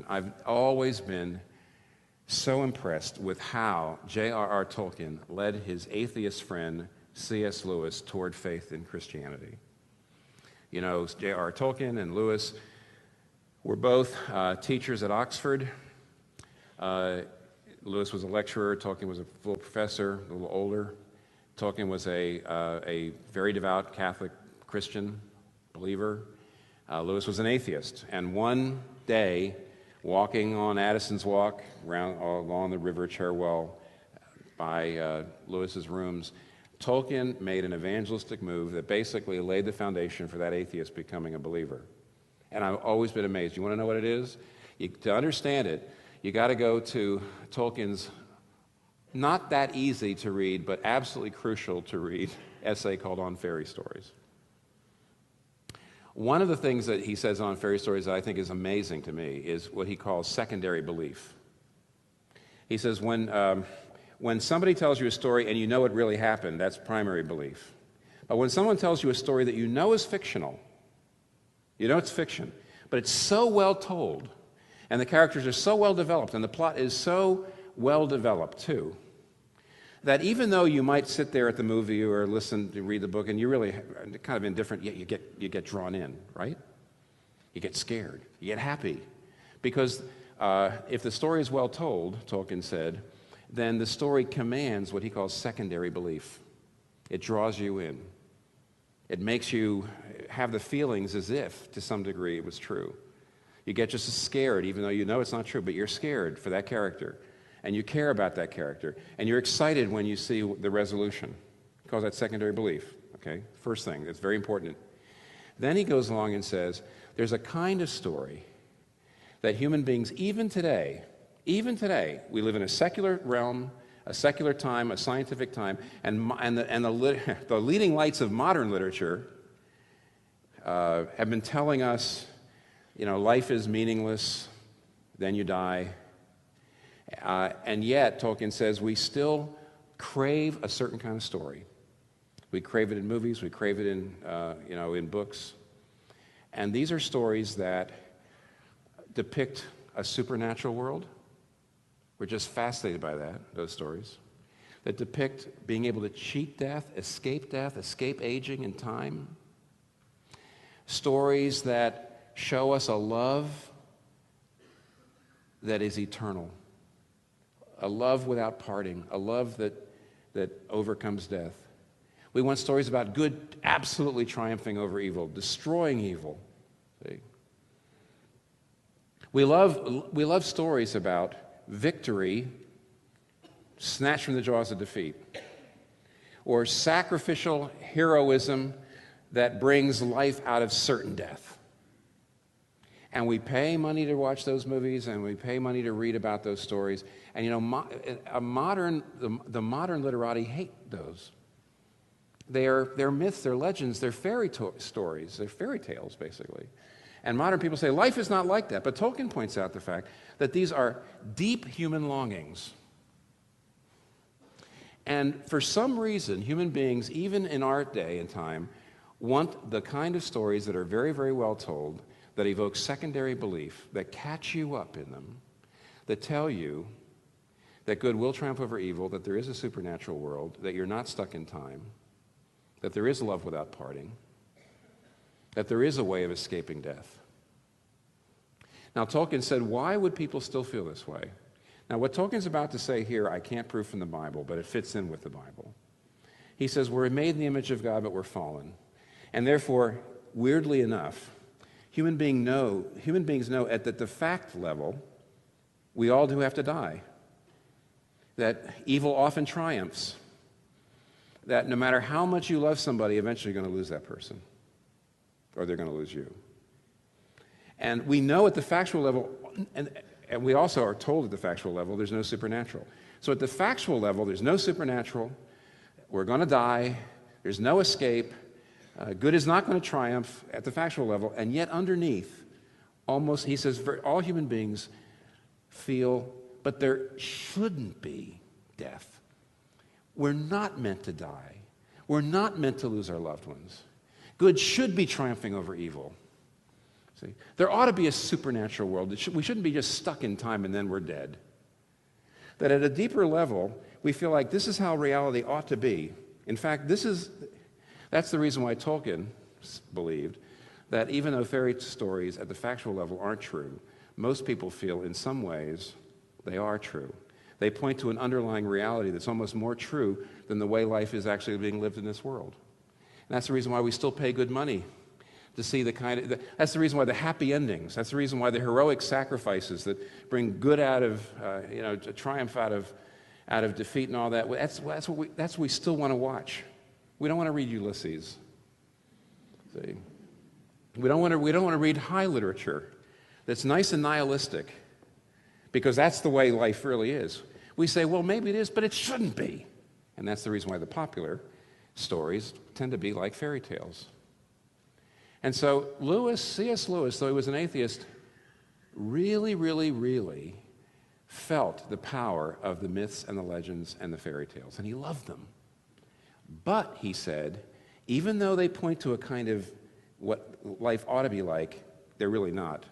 I've always been so impressed with how J.R.R. Tolkien led his atheist friend C.S. Lewis toward faith in Christianity. You know, J.R.R. Tolkien and Lewis were both teachers at Oxford. Lewis was a lecturer. Tolkien was a full professor, a little older. Tolkien was a very devout Catholic Christian believer. Lewis was an atheist. And one day, walking on Addison's Walk along the River Cherwell by Lewis's rooms, Tolkien made an evangelistic move that basically laid the foundation for that atheist becoming a believer. And I've always been amazed. You want to know what it is? To understand it, you got to go to Tolkien's not that easy to read, but absolutely crucial to read essay called On Fairy Stories. One of the things that he says on fairy stories that I think is amazing to me is what he calls secondary belief. He says when somebody tells you a story and you know it really happened, that's primary belief. But when someone tells you a story that you know is fictional, you know it's fiction, but it's so well told, and the characters are so well developed, and the plot is so well developed too, that even though you might sit there at the movie or listen to read the book and you're really kind of indifferent, yet you get drawn in, right? You get scared, you get happy. Because if the story is well told, Tolkien said, then the story commands what he calls secondary belief. It draws you in. It makes you have the feelings as if, to some degree, it was true. You get just as scared, even though you know it's not true, but you're scared for that character. And you care about that character. And you're excited when you see the resolution. He calls that secondary belief, okay? First thing, that's very important. Then he goes along and says, there's a kind of story that human beings, even today, we live in a secular realm, a secular time, a scientific time, and the leading lights of modern literature have been telling us, you know, life is meaningless, then you die. And yet, Tolkien says, we still crave a certain kind of story. We crave it in movies, we crave it in books. And these are stories that depict a supernatural world. We're just fascinated by those stories. That depict being able to cheat death, escape aging and time. Stories that show us a love that is eternal. A love without parting, a love that overcomes death. We want stories about good absolutely triumphing over evil, destroying evil. See? We love stories about victory snatched from the jaws of defeat, or sacrificial heroism that brings life out of certain death. And we pay money to watch those movies, and we pay money to read about those stories. And you know, the modern literati hate those. They're myths, they're legends, they're fairy stories, they're fairy tales, basically. And modern people say, life is not like that. But Tolkien points out the fact that these are deep human longings. And for some reason, human beings, even in our day and time, want the kind of stories that are very, very well told, that evoke secondary belief, that catch you up in them, that tell you that good will triumph over evil, that there is a supernatural world, that you're not stuck in time, that there is love without parting, that there is a way of escaping death. Now, Tolkien said, why would people still feel this way? Now, what Tolkien's about to say here, I can't prove from the Bible, but it fits in with the Bible. He says, we're made in the image of God, but we're fallen. And therefore, weirdly enough, human beings know at the fact level, we all do have to die. That evil often triumphs. That no matter how much you love somebody, eventually you're going to lose that person. Or they're going to lose you. And we know at the factual level, and we also are told at the factual level, there's no supernatural. So at the factual level, there's no supernatural. We're going to die. There's no escape. Good is not going to triumph at the factual level. And yet underneath, almost, he says, all human beings feel, but there shouldn't be death. We're not meant to die. We're not meant to lose our loved ones. Good should be triumphing over evil. See, there ought to be a supernatural world. We shouldn't be just stuck in time and then we're dead. That at a deeper level, we feel like this is how reality ought to be. In fact, that's the reason why Tolkien believed that even though fairy stories at the factual level aren't true, most people feel in some ways they are true. They point to an underlying reality that's almost more true than the way life is actually being lived in this world. And that's the reason why we still pay good money to see that's the reason why the happy endings, that's the reason why the heroic sacrifices that bring good out of, triumph out of defeat and all that, that's what we still want to watch. We don't want to read Ulysses. See? We don't want to read high literature that's nice and nihilistic, because that's the way life really is. We say, well, maybe it is, but it shouldn't be. And that's the reason why the popular stories tend to be like fairy tales. And so C.S. Lewis, though he was an atheist, really, really, really felt the power of the myths and the legends and the fairy tales, and he loved them. But, he said, even though they point to a kind of what life ought to be like, they're really not.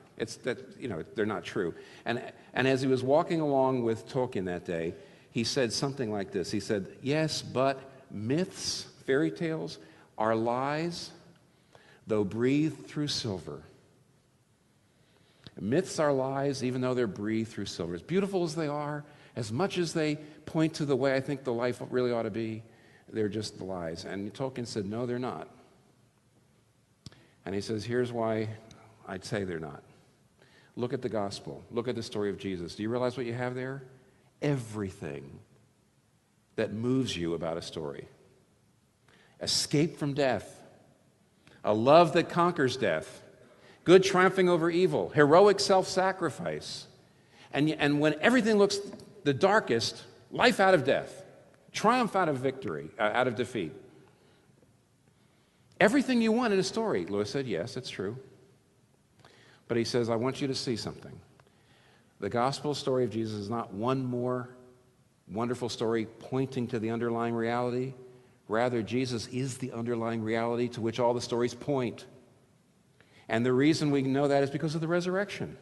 They're not true. And as he was walking along with Tolkien that day, he said something like this. He said, yes, but myths, fairy tales, are lies, though breathed through silver. Myths are lies, even though they're breathed through silver. As beautiful as they are, as much as they point to the way I think the life really ought to be, they're just the lies. And Tolkien said, no, they're not. And he says, here's why I'd say they're not. Look at the gospel. Look at the story of Jesus. Do you realize what you have there? Everything that moves you about a story. Escape from death. A love that conquers death. Good triumphing over evil. Heroic self-sacrifice. And when everything looks the darkest, life out of death. Triumph out of victory, out of defeat. Everything you want in a story. Lewis said, yes, it's true. But he says, I want you to see something. The gospel story of Jesus is not one more wonderful story pointing to the underlying reality. Rather, Jesus is the underlying reality to which all the stories point. And the reason we know that is because of the resurrection.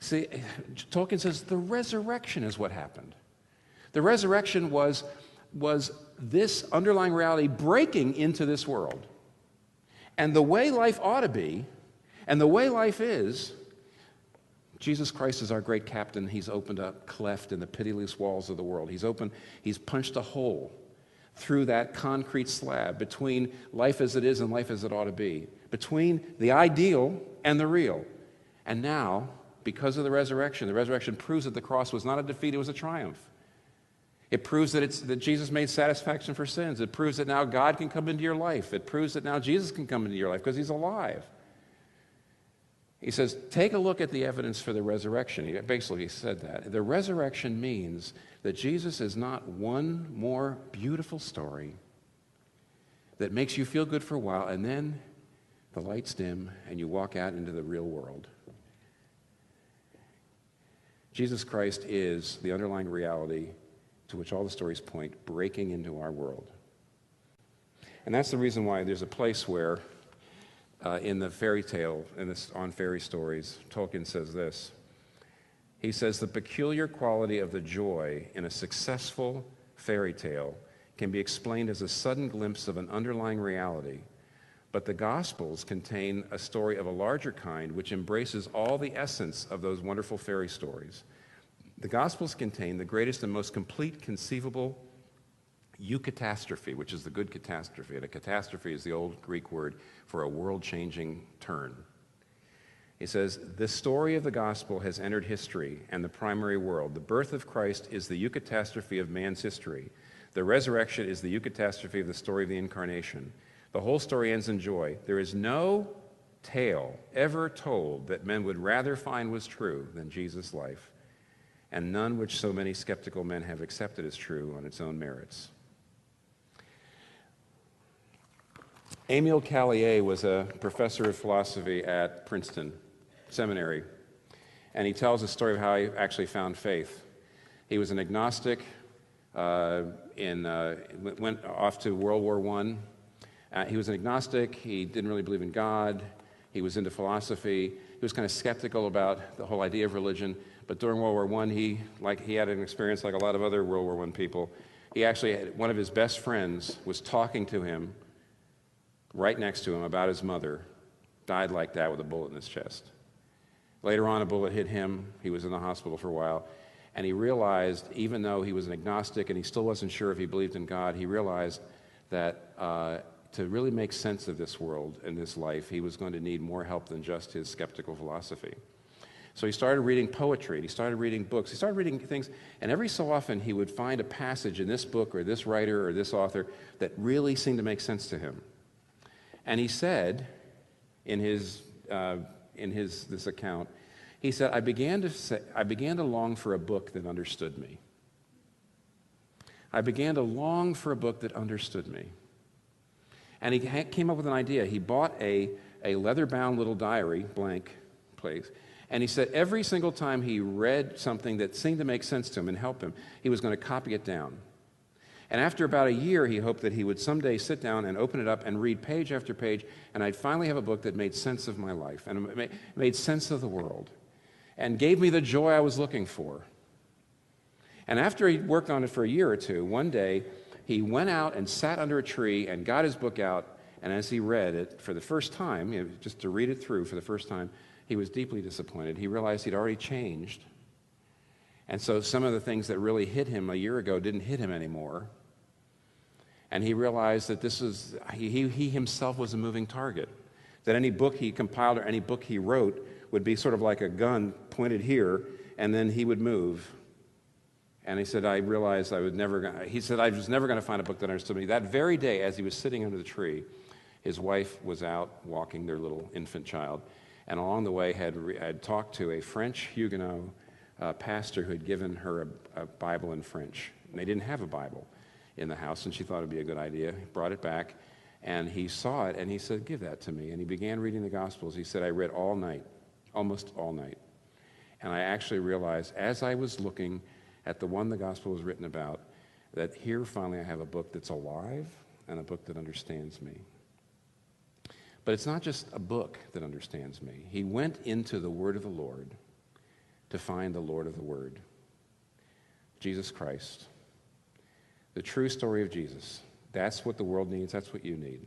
See, Tolkien says the resurrection is what happened. The resurrection was this underlying reality breaking into this world. And the way life ought to be, and the way life is, Jesus Christ is our great captain. He's opened a cleft in the pitiless walls of the world. He's punched a hole through that concrete slab between life as it is and life as it ought to be, between the ideal and the real. And now, because of the resurrection proves that the cross was not a defeat, it was a triumph. It proves that Jesus made satisfaction for sins. It proves that now God can come into your life. It proves that now Jesus can come into your life because he's alive. He says, take a look at the evidence for the resurrection. He basically said that. The resurrection means that Jesus is not one more beautiful story that makes you feel good for a while, and then the lights dim and you walk out into the real world. Jesus Christ is the underlying reality to which all the stories point, breaking into our world. And that's the reason why there's a place where in the fairy tale, on fairy stories, Tolkien says this. He says, the peculiar quality of the joy in a successful fairy tale can be explained as a sudden glimpse of an underlying reality, but the Gospels contain a story of a larger kind which embraces all the essence of those wonderful fairy stories. The Gospels contain the greatest and most complete conceivable eucatastrophe, which is the good catastrophe. And a catastrophe is the old Greek word for a world-changing turn. He says, the story of the gospel has entered history and the primary world. The birth of Christ is the eucatastrophe of man's history. The resurrection is the eucatastrophe of the story of the incarnation. The whole story ends in joy. There is no tale ever told that men would rather find was true than Jesus' life, and none which so many skeptical men have accepted as true on its own merits. Émile Callier was a professor of philosophy at Princeton Seminary, and he tells a story of how he actually found faith. He was an agnostic, went off to World War I. He was an agnostic. He didn't really believe in God. He was into philosophy. He was kind of skeptical about the whole idea of religion. But during World War I, he had an experience like a lot of other World War I people. He actually had, one of his best friends was talking to him right next to him about his mother, died like that with a bullet in his chest. Later on, a bullet hit him. He was in the hospital for a while. And he realized, even though he was an agnostic and he still wasn't sure if he believed in God, he realized that to really make sense of this world and this life, he was going to need more help than just his skeptical philosophy. So he started reading poetry, and he started reading books, he started reading things, and every so often he would find a passage in this book or this writer or this author that really seemed to make sense to him. And he said, in his this account, he said, I began to long for a book that understood me. I began to long for a book that understood me. And he came up with an idea. He bought a leather-bound little diary, blank place, and he said every single time he read something that seemed to make sense to him and help him, he was going to copy it down. And after about a year, he hoped that he would someday sit down and open it up and read page after page, and I'd finally have a book that made sense of my life and made sense of the world and gave me the joy I was looking for. And after he worked on it for a year or two, one day he went out and sat under a tree and got his book out, and as he read it for the first time, just to read it through for the first time, he was deeply disappointed. He realized he'd already changed. And so some of the things that really hit him a year ago didn't hit him anymore. And he realized that he himself was a moving target, that any book he compiled or any book he wrote would be sort of like a gun pointed here, and then he would move. And he said, I realized I was never going to find a book that understood me. That very day, as he was sitting under the tree, his wife was out walking their little infant child, and along the way had talked to a French Huguenot pastor who had given her a Bible in French. And they didn't have a Bible in the house, and she thought it would be a good idea. He brought it back, and he saw it, and he said, give that to me. And he began reading the Gospels. He said, I read all night, almost all night. And I actually realized, as I was looking at the one the Gospel was written about, that here finally I have a book that's alive and a book that understands me. But it's not just a book that understands me. He went into the Word of the Lord to find the Lord of the Word, Jesus Christ. The true story of Jesus. That's what the world needs. That's what you need.